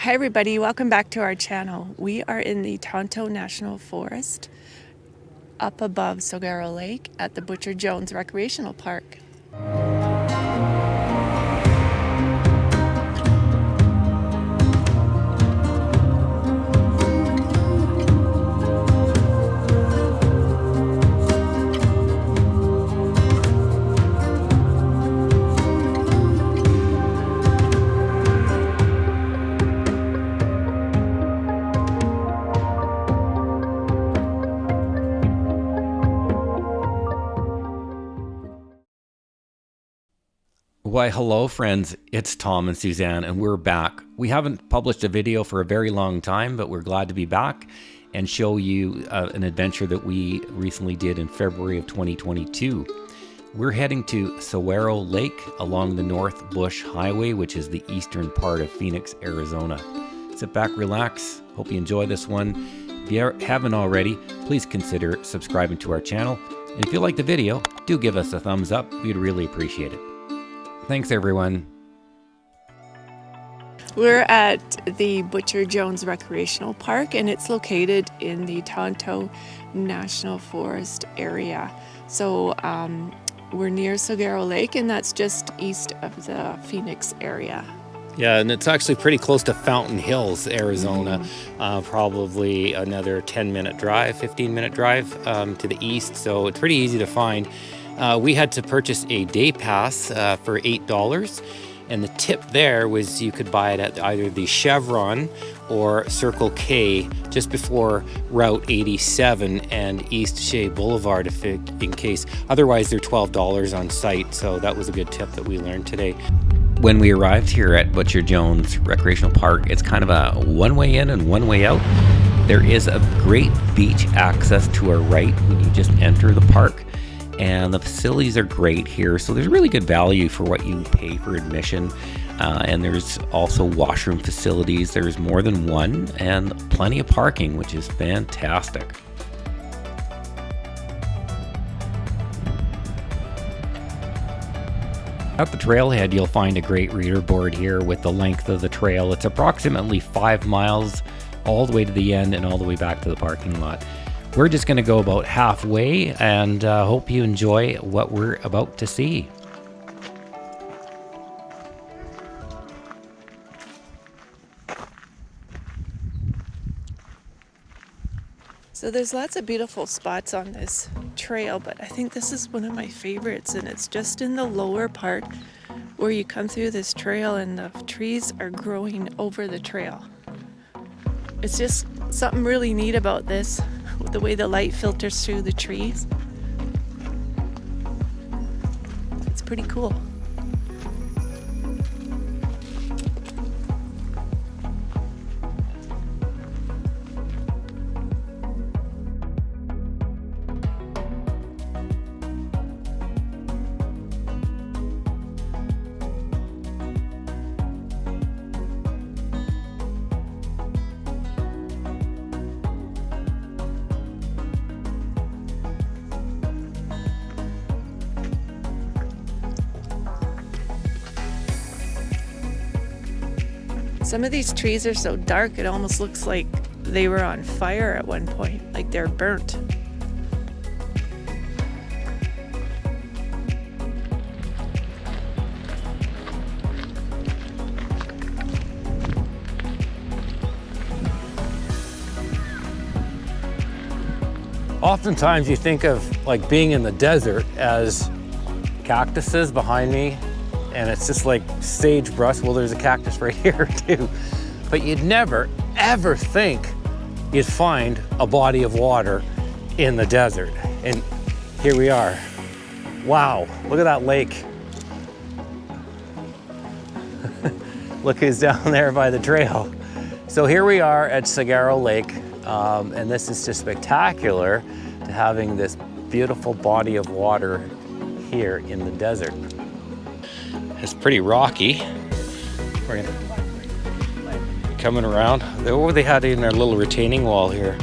Hi everybody, welcome back to our channel. We are in the Tonto National Forest up above Saguaro Lake at the Butcher Jones Recreational Park. Why, hello friends, it's Tom and Suzanne, and we're back. We haven't published a video for a very long time, but we're glad to be back and show you an adventure that we recently did in February of 2022. We're heading to Saguaro Lake along the North Bush Highway, which is the eastern part of Phoenix, Arizona. Sit back, relax, hope you enjoy this one. If you haven't already, please consider subscribing to our channel. And if you like the video, do give us a thumbs up, we'd really appreciate it. Thanks, everyone. We're at the Butcher Jones Recreational Park, and it's located in the Tonto National Forest area. So we're near Saguaro Lake, and that's just east of the Phoenix area. Yeah, and it's actually pretty close to Fountain Hills, Arizona. Probably another 10-minute drive, 15-minute drive to the east, so it's pretty easy to find. We had to purchase a day pass for $8, and the tip there was you could buy it at either the Chevron or Circle K just before Route 87 and East Shea Boulevard in case. Otherwise, they're $12 on site, so that was a good tip that we learned today. When we arrived here at Butcher Jones Recreational Park, it's kind of a one-way in and one-way out. There is a great beach access to our right when you just enter the park. And the facilities are great here, so there's really good value for what you pay for admission. And there's also washroom facilities. There's more than one, and plenty of parking, which is fantastic. At the trailhead, you'll find a great reader board here with the length of the trail. It's approximately 5 miles all the way to the end and all the way back to the parking lot. We're just going to go about halfway, and hope you enjoy what we're about to see. So there's lots of beautiful spots on this trail, but I think this is one of my favorites, and it's just in the lower part where you come through this trail and the trees are growing over the trail. It's just something really neat about this, the way the light filters through the trees. It's pretty cool. Some of these trees are so dark, it almost looks like they were on fire at one point, like they're burnt. Oftentimes you think of like being in the desert as cactuses behind me, and it's just like sagebrush. Well, there's a cactus right here too. But you'd never, ever think you'd find a body of water in the desert. And here we are. Wow, look at that lake. Look who's down there by the trail. So here we are at Saguaro Lake, and this is just spectacular to having this beautiful body of water here in the desert. It's pretty rocky. We're gonna coming around. They had in their little retaining wall here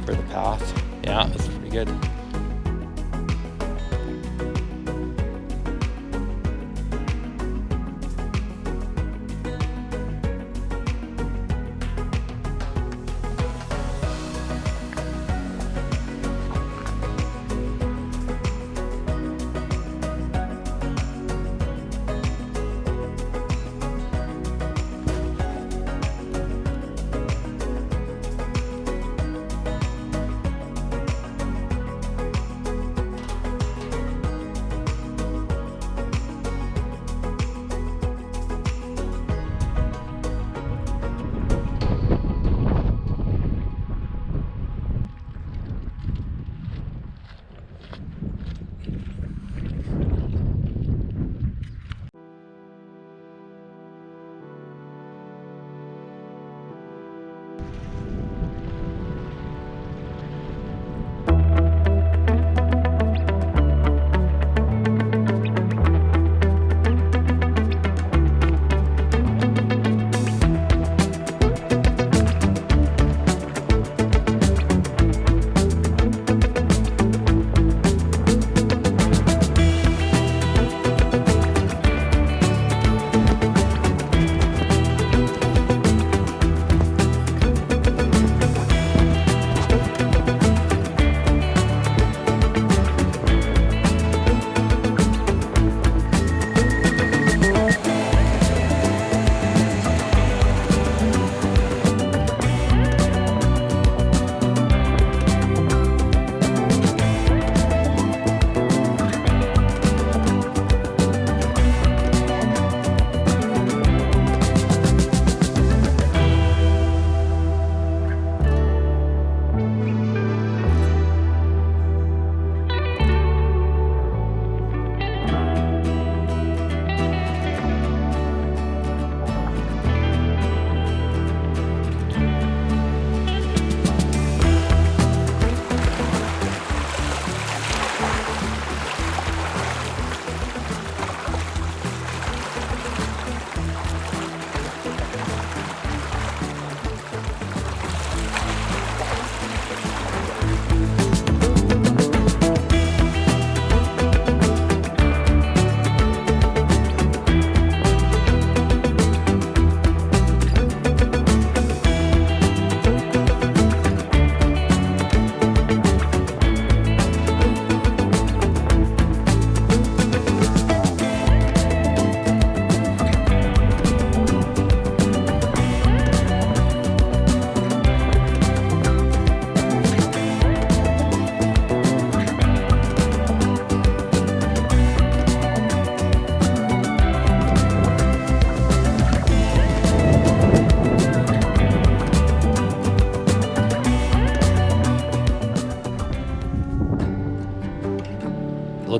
for the path. Yeah, it's pretty good.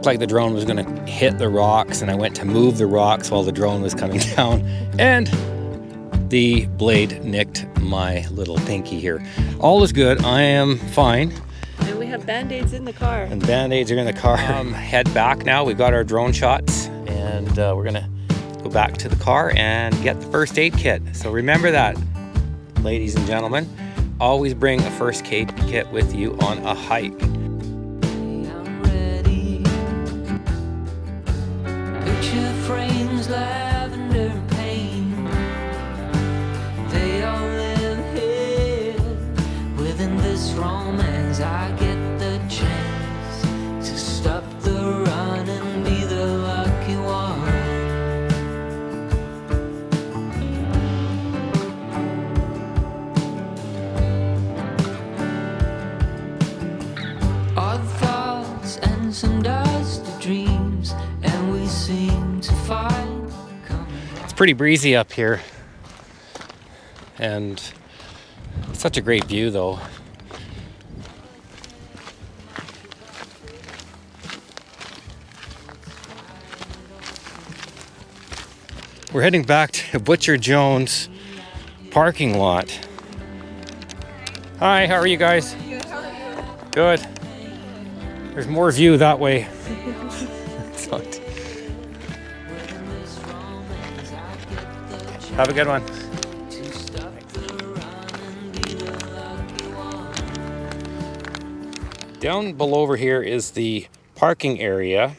looked like the drone was going to hit the rocks, and I went to move the rocks while the drone was coming down, and the blade nicked my little pinky here. All is good. I am fine. And we have Band-Aids in the car. And Band-Aids are in the car. Head back now. We've got our drone shots, and we're going to go back to the car and get the first aid kit. So remember that, ladies and gentlemen. Always bring a first aid kit with you on a hike. Frames, lavender and pain, they all live here within this romance. I get the chance to stop the run and be the lucky one. Odd thoughts and some dusty dreams, and we seem to find. It's pretty breezy up here, and it's such a great view though. We're heading back to Butcher Jones parking lot. Hi, how are you guys? Good, how are you? Good. There's more view that way. Excellent. Have a good one. Down below over here is the parking area,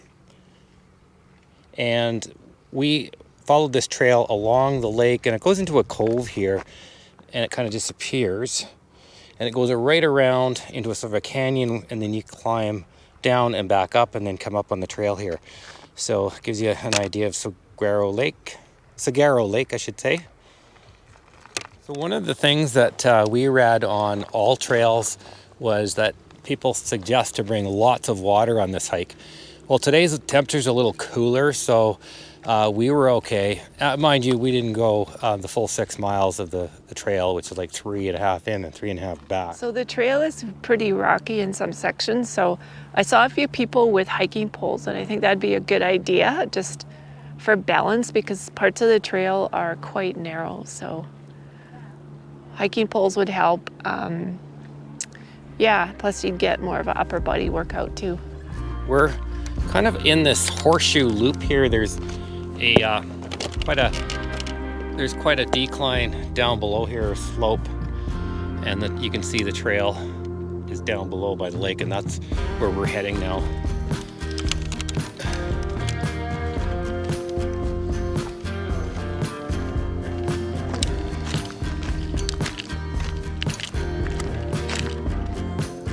and we followed this trail along the lake, and it goes into a cove here, and it kind of disappears, and it goes right around into a sort of a canyon, and then you climb down and back up and then come up on the trail here. So it gives you an idea of Saguaro Lake, I should say. So one of the things that we read on all trails was that people suggest to bring lots of water on this hike. Well, today's temperature's a little cooler, so we were okay. Mind you, we didn't go the full 6 miles of the trail, which is like 3.5 in and 3.5 back. So the trail is pretty rocky in some sections, so I saw a few people with hiking poles, and I think that'd be a good idea just for balance, because parts of the trail are quite narrow, so hiking poles would help. Yeah, plus you'd get more of an upper body workout too. We're kind of in this horseshoe loop here. There's quite a decline down below here, a slope, and you can see the trail is down below by the lake, and that's where we're heading now.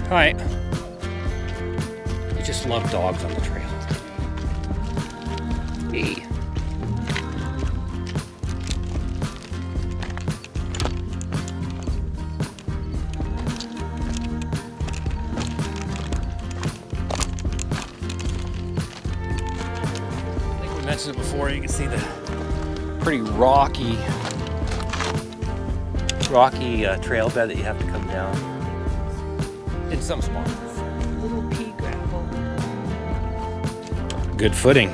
Hi. I just love dogs on the trail. Hey. I think we mentioned it before. You can see the pretty rocky trail bed that you have to come down in some spots. Little pea gravel. Good footing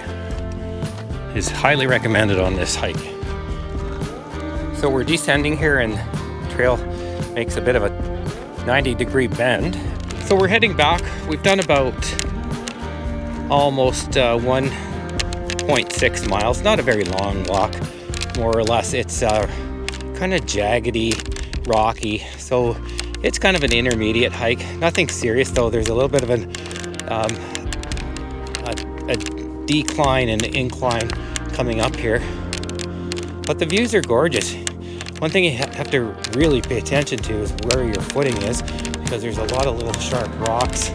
is highly recommended on this hike. So we're descending here, and the trail makes a bit of a 90-degree bend. So we're heading back. We've done about almost 1.6 miles. Not a very long walk, more or less. It's kind of jaggedy, rocky. So it's kind of an intermediate hike. Nothing serious though. There's a little bit of a decline and incline coming up here. But the views are gorgeous. One thing you have to really pay attention to is where your footing is, because there's a lot of little sharp rocks.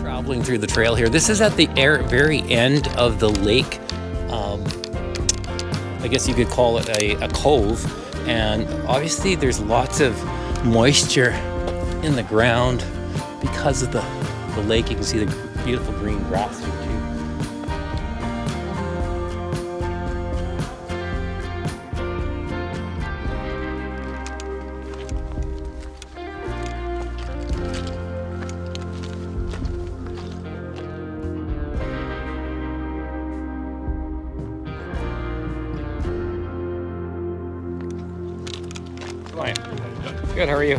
Traveling through the trail here. This is at the very end of the lake. I guess you could call it a cove, and obviously there's lots of moisture in the ground because of the lake. You can see the beautiful green grass here too. Good, how are you?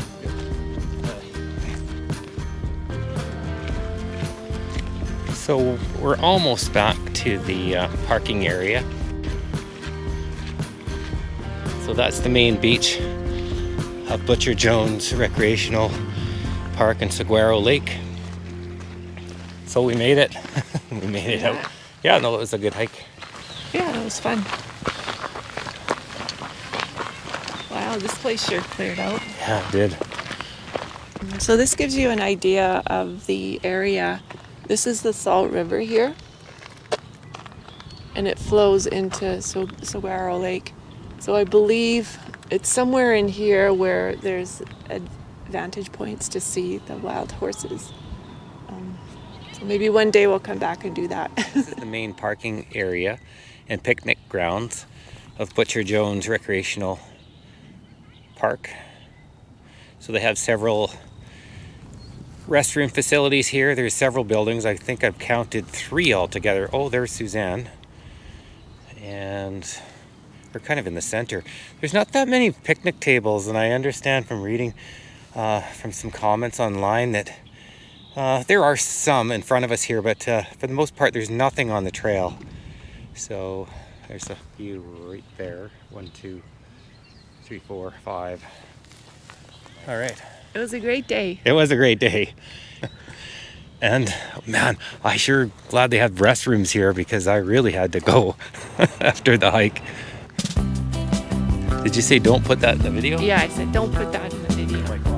So we're almost back to the parking area. So that's the main beach of Butcher Jones Recreational Park in Saguaro Lake. So we made it. We made it out. Yeah, no, it was a good hike. Yeah, it was fun. Wow, this place sure cleared out. Yeah, it did. So this gives you an idea of the area. This is the Salt River here, and it flows into Saguaro Lake. So I believe it's somewhere in here where there's vantage points to see the wild horses. So maybe one day we'll come back and do that. This is the main parking area and picnic grounds of Butcher Jones Recreational Park. So they have several restroom facilities here. There's several buildings. I think I've counted 3 altogether. Oh, there's Suzanne. And we're kind of in the center. There's not that many picnic tables, and I understand from reading from some comments online that there are some in front of us here, but for the most part there's nothing on the trail. So there's a few right there. 1, 2, 3, 4, 5. All right. It was a great day. It was a great day. And man, I sure glad they have restrooms here because I really had to go after the hike. Did you say don't put that in the video? Yeah, I said don't put that in the video. Oh my God.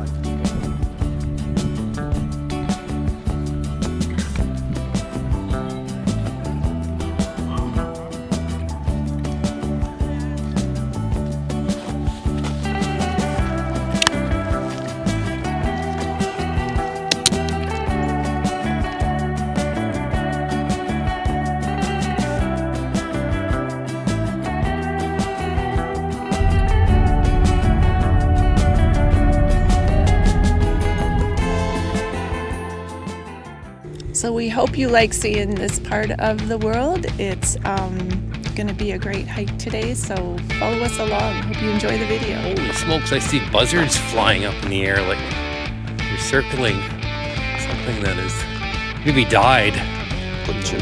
So we hope you like seeing this part of the world. It's going to be a great hike today, so follow us along. Hope you enjoy the video. Holy smokes, I see buzzards flying up in the air like they're circling something that is maybe died.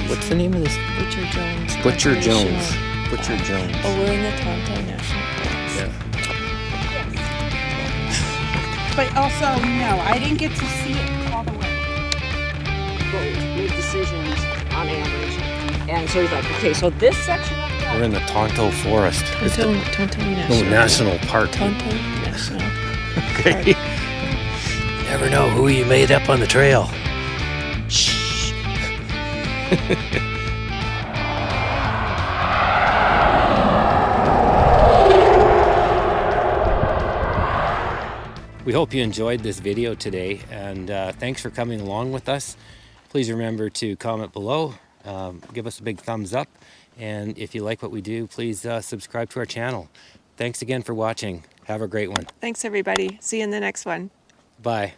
What's the name of this? Butcher Jones. Butcher Jones. Recreational. Butcher Jones. Oh, we're in the Tonto National Forest. Yeah. But also, no, I didn't get to see it all the way. Make decisions on average. And so he's like, okay, so this section of We're in the Tonto Forest. It's the Tonto National. National Park. Tonto National. Okay. You never know who you made up on the trail. Shh. We hope you enjoyed this video today, and thanks for coming along with us. Please remember to comment below, give us a big thumbs up, and if you like what we do, please subscribe to our channel. Thanks again for watching. Have a great one. Thanks, everybody. See you in the next one. Bye.